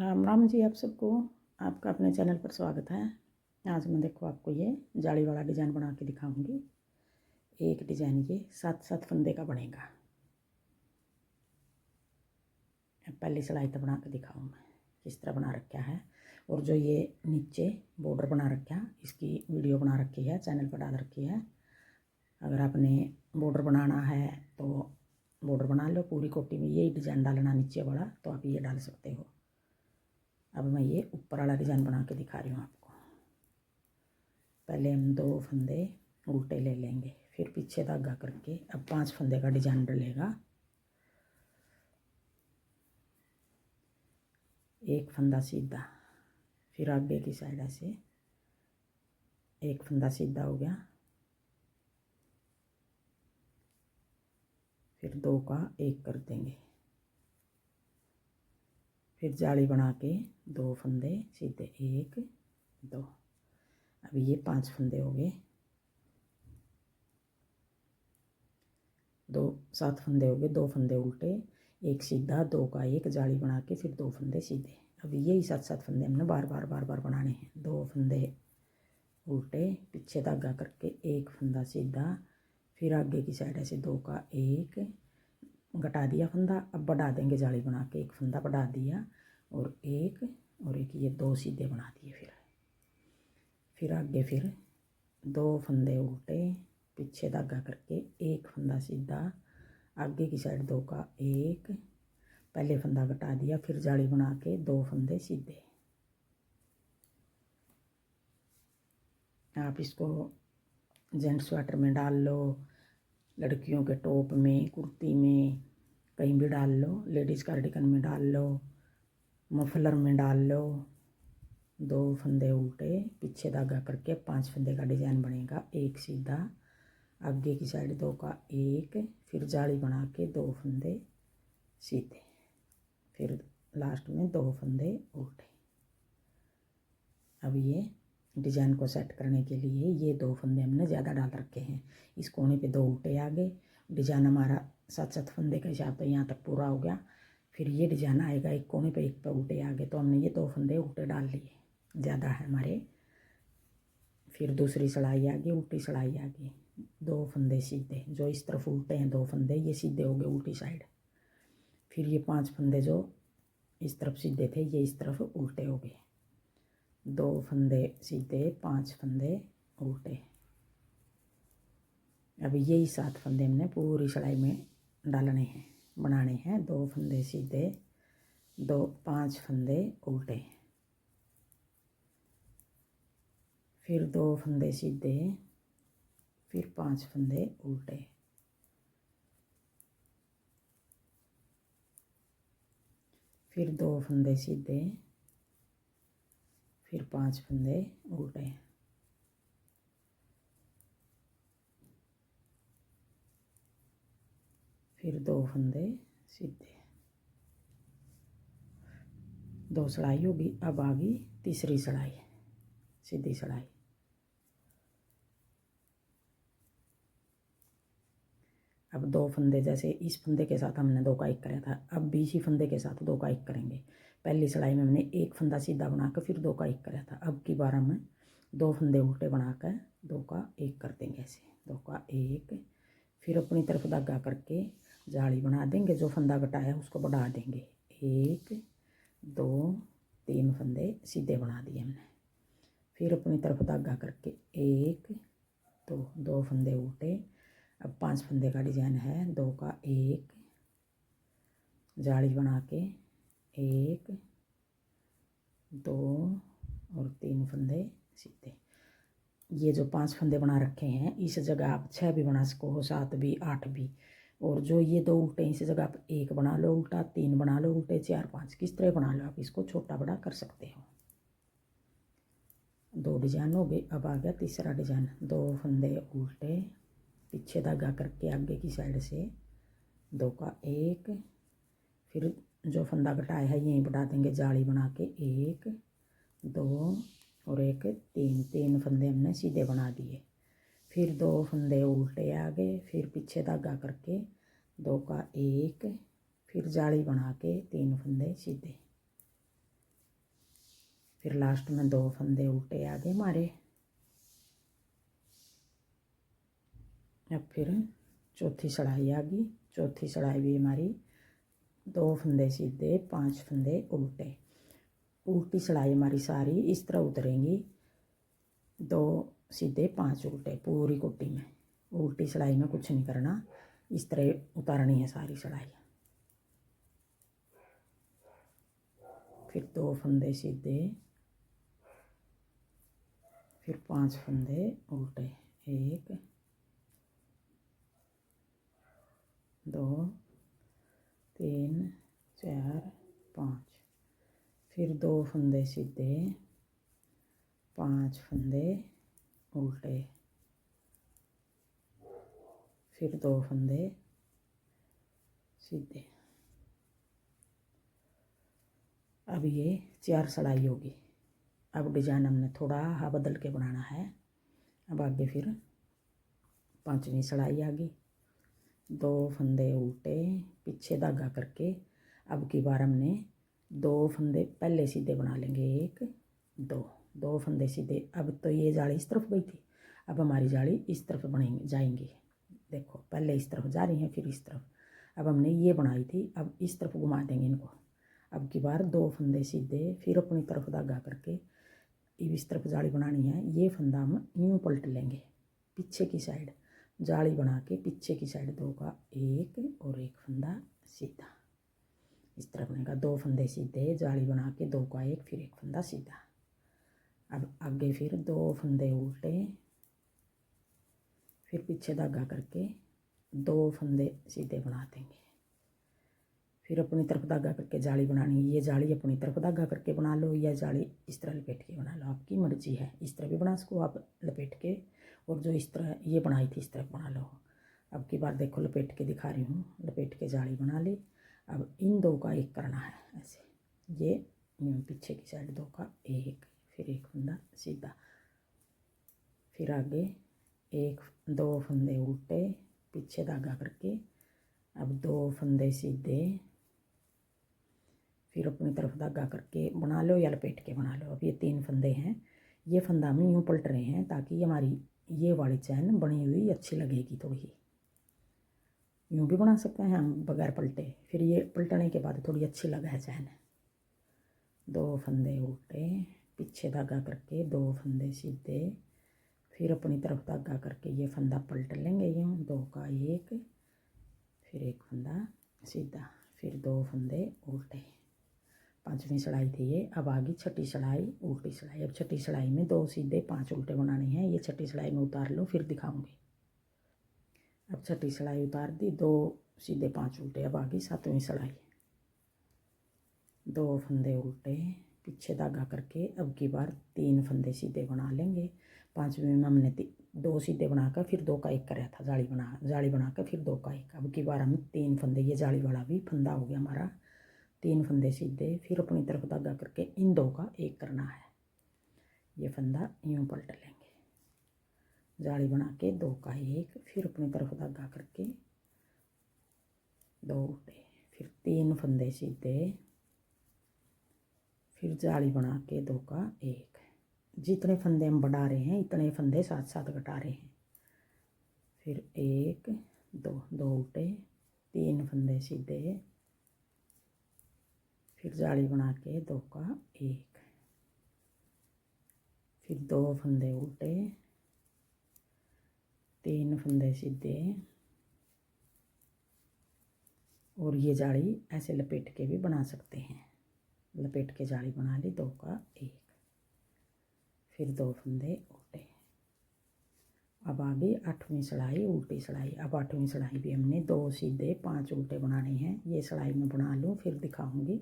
राम राम जी आप सबको। आपका अपने चैनल पर स्वागत है। आज मैं देखो आपको ये जाली वाला डिज़ाइन बना के दिखाऊंगी। एक डिज़ाइन ये 7-7 फंदे का बनेगा। पहली सिलाई तो बना के दिखाऊँ मैं किस तरह बना रखा है। और जो ये नीचे बॉर्डर बना रखा है इसकी वीडियो बना रखी है, चैनल पर डाल रखी है। अगर आपने बॉर्डर बनाना है तो बॉर्डर बना लो। पूरी कोटी में यही डिज़ाइन डालना नीचे वाला, तो आप ये डाल सकते हो। अब मैं ये ऊपर वाला डिज़ाइन बना के दिखा रही हूँ आपको। पहले हम 2 फंदे उल्टे ले लेंगे, फिर पीछे धागा करके अब 5 फंदे का डिज़ाइन डलेगा। एक फंदा सीधा, फिर आगे की साइड ऐसे एक फंदा सीधा हो गया, फिर 2 का 1 कर देंगे, फिर जाली बना के 2 फंदे सीधे 1 2। अब ये 5 फंदे हो गए, 7 फंदे हो गए। 2 फंदे उल्टे, 1 सीधा, 2 का 1, जाली बना के फिर 2 फंदे सीधे। अब यही 7-7 फंदे हमने बार बार बनाने हैं। 2 फंदे उल्टे, पीछे धागा करके 1 फंदा सीधा, फिर आगे की साइड ऐसे 2 का 1 घटा दिया फंदा। अब बढ़ा देंगे जाली बना के, 1 फंदा बढ़ा दिया और एक ये 2 सीधे बना दिए। फिर आगे फिर 2 फंदे उल्टे, पीछे धागा करके 1 फंदा सीधा, आगे की साइड 2 का 1, पहले फंदा घटा दिया, फिर जाली बना के 2 फंदे सीधे। आप इसको जेंट्स स्वेटर में डाल लो, लड़कियों के टॉप में, कुर्ती में, कहीं भी डाल लो। लेडीज़ कार्डिगन में डाल लो, मफलर में डाल लो। 2 फंदे उल्टे, पीछे धागा करके 5 फंदे का डिज़ाइन बनेगा। 1 सीधा, आगे की साइड 2 का 1, फिर जाली बना के 2 फंदे सीधे, फिर लास्ट में 2 फंदे उल्टे। अब ये डिज़ाइन को सेट करने के लिए ये 2 फंदे हमने ज़्यादा डाल रखे हैं। इस कोने पे 2 उल्टे आ गए। डिज़ाइन हमारा 7-7 फंदे का हिसाब से यहाँ तक पूरा हो गया। फिर ये डिज़ाइन आएगा, एक कोने पे 1 पे उल्टे आ गए, तो हमने ये 2 फंदे उल्टे डाल लिए, ज़्यादा है हमारे। फिर दूसरी सिलाई आ गई, उल्टी सिलाई आ गई, 2 फंदे सीधे, जो इस तरफ उल्टे हैं 2 फंदे ये सीधे हो गए उल्टी साइड। फिर ये 5 फंदे जो इस तरफ सीधे थे ये इस तरफ उल्टे हो गए। 2 फंदे सीधे, 5 फंदे उल्टे। अब यही 7 फंदे हमने पूरी सिलाई में डालने हैं, बनाने हैं। 2 फंदे सीधे, 5 फंदे उल्टे, फिर 2 फंदे सीधे, फिर 5 फंदे उल्टे, फिर 2 फंदे सीधे, फिर 5 फंदे उल्टे, फिर 2 फंदे सीधे। 2 सिलाई होगी। अब आ गई तीसरी सिलाई, सीधी सिलाई। अब 2 फंदे, जैसे इस फंदे के साथ हमने 2 का 1 कराया था, अब भी इसी फंदे के साथ 2 का 1 करेंगे। पहली सिलाई में हमने 1 फंदा सीधा बनाकर फिर 2 का 1 कराया था। अब की बार हम 2 फंदे उल्टे बनाकर 2 का 1 कर देंगे, ऐसे 2 का 1, फिर अपनी तरफ धागा करके जाली बना देंगे, जो फंदा घटाया उसको बढ़ा देंगे। 1 2 3 फंदे सीधे बना दिए हमने। फिर अपनी तरफ धागा करके 1 2 फंदे उल्टे। अब 5 फंदे का डिज़ाइन है। 2 का 1, जाली बना के 1 2 और 3 फंदे सीधे। ये जो 5 फंदे बना रखे हैं इस जगह आप 6 भी बना सको, 7 भी, 8 भी। और जो ये 2 उल्टे इस जगह आप 1 बना लो उल्टा, 3 बना लो उल्टे, 4 5 किस तरह बना लो, आप इसको छोटा बड़ा कर सकते हो। 2 डिज़ाइन हो गए। अब आ गया तीसरा डिज़ाइन। 2 फंदे उल्टे, पीछे धागा करके आगे की साइड से 2 का 1, फिर जो फंदा घटाया है यहीं बढ़ा देंगे, जाली बना के 1 2 और 1 3 फंदे हमने सीधे बना दिए। फिर 2 फंदे उल्टे आ गए, फिर पीछे धागा करके 2 का 1, फिर जाली बना के 3 फंदे सीधे। फिर लास्ट में 2 फंदे उल्टे आगे मारे। अब फिर चौथी सड़ाई आ गई, चौथी सड़ाई भी हमारी 2 फंदे सीधे 5 फंदे उल्टे। उल्टी सड़ाई हमारी सारी इस तरह उतरेंगी, 2 सीधे 5 उल्टे पूरी कोटी में। उल्टी सड़ाई में कुछ नहीं करना, इस तरह उतारनी है सारी सड़ाई। फिर 2 फंदे सीधे, फिर 5 फंदे उल्टे, 1 2 3 4 5। फिर 2 फंदे सीधे, 5 फंदे उल्टे, फिर 2 फंदे सीधे। अब ये 4 सड़ाई होगी। अब डिजाइन हमने थोड़ा बदल के बनाना है। अब आगे फिर 5वीं सड़ाई आ गई, 2 फंदे उल्टे, पीछे धागा करके अब की बार हमने 2 फंदे पहले सीधे बना लेंगे, 1 2 फंदे सीधे। अब तो ये जाली इस तरफ गई थी, अब हमारी जाली इस तरफ बनेंगे जाएंगी। देखो पहले इस तरफ जा रही हैं, फिर इस तरफ। अब हमने ये बनाई थी, अब इस तरफ घुमा देंगे इनको। अब की बार 2 फंदे सीधे, फिर अपनी तरफ धागा करके इस तरफ जाली बनानी है। ये फंदा हम यूँ पलट लेंगे पीछे की साइड, जाली बना के पीछे की साइड 2 का 1 और 1 फंदा सीधा इस तरह बनेगा। 2 फंदे सीधे, जाली बना के 2 का 1, फिर 1 फंदा सीधा। अब आगे फिर 2 फंदे उल्टे, फिर पीछे धागा करके 2 फंदे सीधे बना देंगे। फिर अपनी तरफ धागा करके जाली बनानी है। ये जाली अपनी तरफ धागा करके बना लो, या जाली इस तरह लपेट के बना लो, आपकी मर्जी है। इस तरह भी बना सको आप लपेट के, और जो इस तरह ये बनाई थी इस तरह बना लो। अब की बार देखो लपेट के दिखा रही हूँ, लपेट के जाली बना ली। अब इन 2 का 1 करना है ऐसे, ये पीछे की साइड 2 का 1, फिर 1 फंदा सीधा। फिर आगे 2 फंदे उल्टे, पीछे धागा करके अब 2 फंदे सीधे, फिर अपनी तरफ धागा करके बना लो या लपेट के बना लो। अब ये 3 फंदे हैं, ये फंदा हम यूँ पलट रहे हैं ताकि हमारी ये वाली चैन बनी हुई अच्छी लगेगी थोड़ी। यूँ भी बना सकते हैं हम बगैर पलटे, फिर ये पलटने के बाद थोड़ी अच्छी लगे चैन। 2 फंदे उल्टे, पीछे धागा करके 2 फंदे सीधे, फिर अपनी तरफ धागा करके ये फंदा पलट लेंगे यूँ, 2 का 1, फिर 1 फंदा सीधा, फिर 2 फंदे उल्टे। 5वीं सड़ाई थी ये। अब आगे छठी सड़ाई उल्टी सड़ाई। अब छठी सड़ाई में 2 सीधे 5 उल्टे बनाने हैं। ये छठी सड़ाई में उतार लो, फिर दिखाऊंगी। अब छठी सड़ाई उतार दी, 2 सीधे 5 उल्टे। अब आगे 7वीं सड़ाई, 2 फंदे उल्टे, पीछे धागा करके अब की बार 3 फंदे सीधे बना लेंगे। 5वीं में हमने 2 सीधे बनाकर फिर 2 का 1 कराया था, जाली बनाकर फिर 2 का 1। अब की बार हम 3 फंदे, ये जाली वाला भी फंदा हो गया हमारा, 3 फंदे सीधे, फिर अपनी तरफ धागा करके इन 2 का 1 करना है। ये फंदा यूँ पलट लेंगे, जाली बना के 2 का 1, फिर अपनी तरफ धागा करके 2 उल्टे, फिर 3 फंदे सीधे, फिर जाली बना के 2 का 1। जितने फंदे हम बढ़ा रहे हैं इतने फंदे साथ साथ घटा रहे हैं। फिर 1 2 उल्टे, 3 फंदे सीधे, फिर जाली बना के 2 का 1, फिर 2 फंदे उल्टे, 3 फंदे सीधे, और ये जाली ऐसे लपेट के भी बना सकते हैं। लपेट के जाली बना ली, 2 का 1, फिर 2 फंदे उल्टे। अब आगे 8वीं सड़ाई उल्टी सड़ाई। अब 8वीं सड़ाई भी हमने 2 सीधे 5 उल्टे बनाने हैं। ये सड़ाई में बना लूँ, फिर दिखाऊंगी।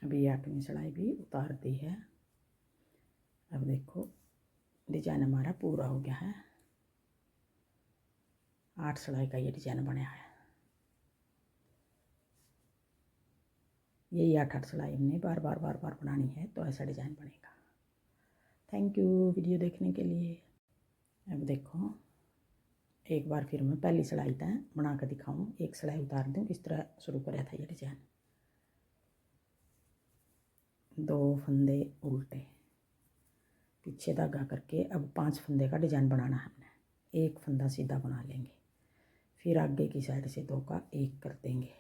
अभी 8वीं सड़ाई भी उतार दी है। अब देखो डिजाइन हमारा पूरा हो गया है। 8 सड़ाई का ये डिजाइन बना है। यही 8 सड़ाई हमने बार बार बनानी है, तो ऐसा डिजाइन बनेगा। थैंक यू वीडियो देखने के लिए। अब देखो एक बार फिर मैं पहली सड़ाई तक बना कर दिखाऊँ, एक सड़ाई उतार दूँ, किस तरह शुरू कराया था ये डिजाइन। 2 फंदे उल्टे, पीछे धागा करके अब 5 फंदे का डिजाइन बनाना है हमने। एक फंदा सीधा बना लेंगे, फिर आगे की साइड से 2 का 1 कर देंगे।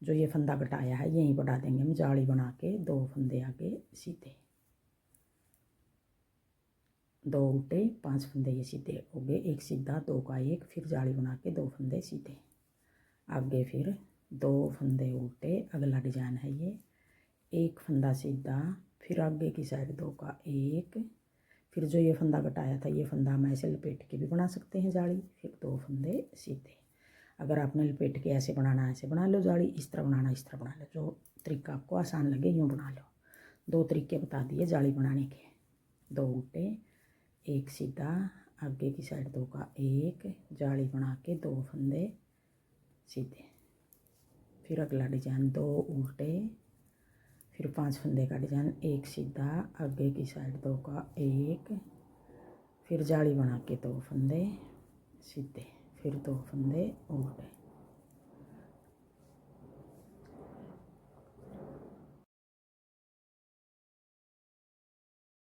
जो ये फंदा घटाया है यहीं बढ़ा देंगे हम जाली बना के। 2 फंदे आगे सीधे, 2 उल्टे, 5 फंदे ये सीधे हो गए। एक सीधा, 2 का 1, फिर जाली बना के 2 फंदे सीधे। आगे फिर 2 फंदे उल्टे, अगला डिजाइन है ये। एक फंदा सीधा, फिर आगे की साइड 2 का 1, फिर जो ये फंदा घटाया था ये फंदा हम ऐसे लपेट के भी बना सकते हैं जाली। फिर 2 फंदे सीधे। अगर आपने लपेट के ऐसे बनाना ऐसे बना लो जाली, इस तरह बनाना इस तरह बना लो, जो तरीका आपको आसान लगे यूँ बना लो। 2 तरीके बता दिए जाली बनाने के। 2 उल्टे, 1 सीधा, आगे की साइड 2 का 1, जाली बना के 2 फंदे सीधे। फिर अगला डिजाइन 2 उल्टे, फिर 5 फंदे का डिजाइन, 1 सीधा, आगे की साइड 2 का 1, फिर जाली बना के 2 फंदे सीधे, फिर 2 फंदे उल्टे।